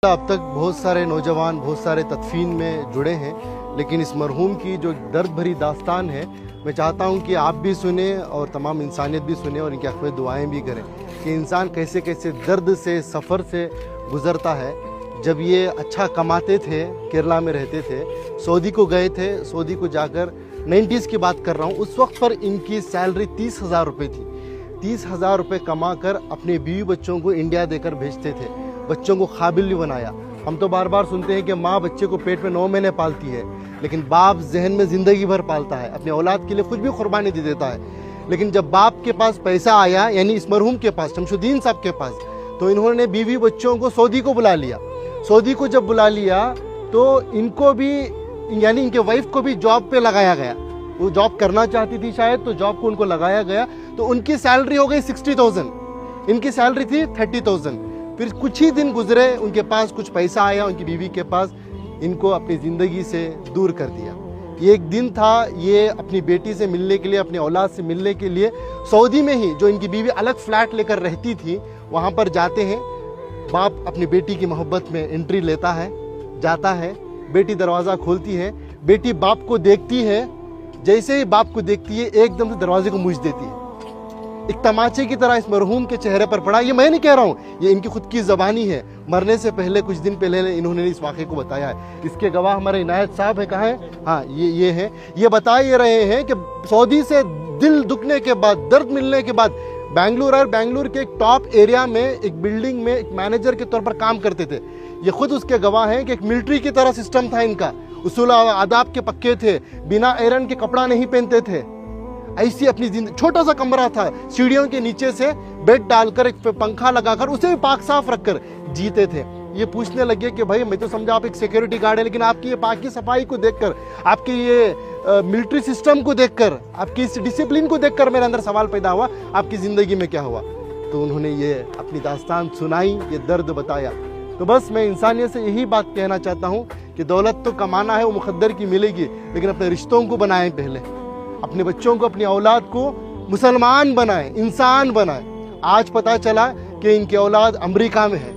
अब तक बहुत सारे नौजवान बहुत सारे तदफीन में जुड़े हैं, लेकिन इस मरहूम की जो दर्द भरी दास्तान है, मैं चाहता हूं कि आप भी सुने और तमाम इंसानियत भी सुने और इनकी हक़ दुआएं भी करें कि इंसान कैसे कैसे दर्द से सफ़र से गुज़रता है। जब ये अच्छा कमाते थे, केरला में रहते थे, सऊदी को गए थे, सऊदी को जाकर 90s की बात कर रहा हूँ, उस वक्त पर इनकी सैलरी 30,000 रुपये थी। 30,000 रुपये कमा कर अपने बीवी बच्चों को इंडिया देकर भेजते थे, बच्चों को काबिल भी बनाया। हम तो बार बार सुनते हैं कि माँ बच्चे को पेट में 9 महीने पालती है, लेकिन बाप जहन में ज़िंदगी भर पालता है, अपने औलाद के लिए कुछ भी कुर्बानी दे देता है। लेकिन जब बाप के पास पैसा आया, यानी इस मरहूम के पास, शमशुद्दीन साहब के पास, तो इन्होंने बीवी बच्चों को सऊदी को बुला लिया। सऊदी को जब बुला लिया तो इनको भी, यानी इनके वाइफ को भी जॉब पे लगाया गया। वो जॉब करना चाहती थी शायद, तो जॉब को उनको लगाया गया, तो उनकी सैलरी हो गई 60,000, इनकी सैलरी थी 30,000। फिर कुछ ही दिन गुजरे, उनके पास कुछ पैसा आया, उनकी बीवी के पास, इनको अपनी ज़िंदगी से दूर कर दिया। ये एक दिन था, ये अपनी बेटी से मिलने के लिए, अपनी औलाद से मिलने के लिए सऊदी में ही, जो इनकी बीवी अलग फ्लैट लेकर रहती थी, वहाँ पर जाते हैं। बाप अपनी बेटी की मोहब्बत में एंट्री लेता है, जाता है, बेटी दरवाज़ा खोलती है, बेटी बाप को देखती है, जैसे ही बाप को देखती है एकदम से दरवाजे को मूछ देती है। एक तमाचे की तरह इस मरहूम के चेहरे पर पड़ा। ये मैं नहीं कह रहा हूँ, ये इनकी खुद की ज़बानी है। मरने से पहले, कुछ दिन पहले इन्होंने इस वाक़े को बताया है। इसके गवाह हमारे इनायत साहब है, कहाँ है? हाँ, ये है। ये बता ये रहे हैं कि सऊदी से दिल दुखने के बाद, दर्द मिलने के बाद, बेंगलुरु के एक टॉप एरिया में, एक बिल्डिंग में एक मैनेजर के तौर पर काम करते थे। ये खुद उसके गवाह हैं कि एक मिलिट्री की तरह सिस्टम था इनका, उसूल आदाब के पक्के थे, बिना आयरन के कपड़ा नहीं पहनते थे। ऐसी अपनी जिंदगी, छोटा सा कमरा था, सीढ़ियों के नीचे से बेड डालकर, एक पंखा लगाकर, उसे भी पाक साफ रखकर जीते थे। ये पूछने लगे कि भाई, मैं तो समझा आप एक सिक्योरिटी गार्ड है, लेकिन आपकी ये पाकी सफाई को देखकर, आपकी ये मिलिट्री सिस्टम को देखकर, आपकी इस डिसिप्लिन को देखकर मेरे अंदर सवाल पैदा हुआ, आपकी ज़िंदगी में क्या हुआ? तो उन्होंने ये अपनी दास्तान सुनाई, ये दर्द बताया। तो बस मैं इंसानियत से यही बात कहना चाहता हूँ कि दौलत तो कमाना है, वो मुकद्दर की मिलेगी, लेकिन अपने रिश्तों को बनाएं पहले, अपने बच्चों को, अपनी औलाद को मुसलमान बनाएं, इंसान बनाएं। आज पता चला कि इनकी औलाद अमेरिका में है,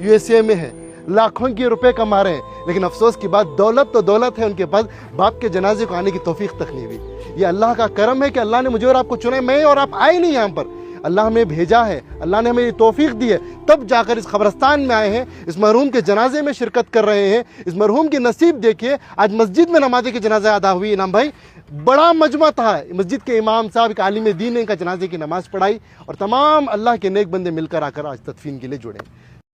USA में है, लाखों के रुपए कमा रहे हैं, लेकिन अफसोस की बात, दौलत तो दौलत है, उनके पास बाप के जनाजे को आने की तौफीक तक नहीं हुई। ये अल्लाह का करम है कि अल्लाह ने मुझे और आपको चुना है। मैं और आप आए नहीं यहाँ पर, अल्लाह हमें भेजा है, अल्लाह ने हमें ये तौफीक दी है, तब जाकर इस कब्रस्तान में आए हैं, इस मरहूम के जनाजे में शिरकत कर रहे हैं। इस मरहूम की नसीब देखिए, आज मस्जिद में नमाज़े के जनाजा अदा हुई। इनाम भाई, बड़ा मजमा था, मस्जिद के इमाम साहब, एक आलिम दीन ने इनका जनाजे की नमाज़ पढ़ाई, और तमाम अल्लाह के नेक बंदे मिलकर आकर आज तदफीन के लिए जुड़े।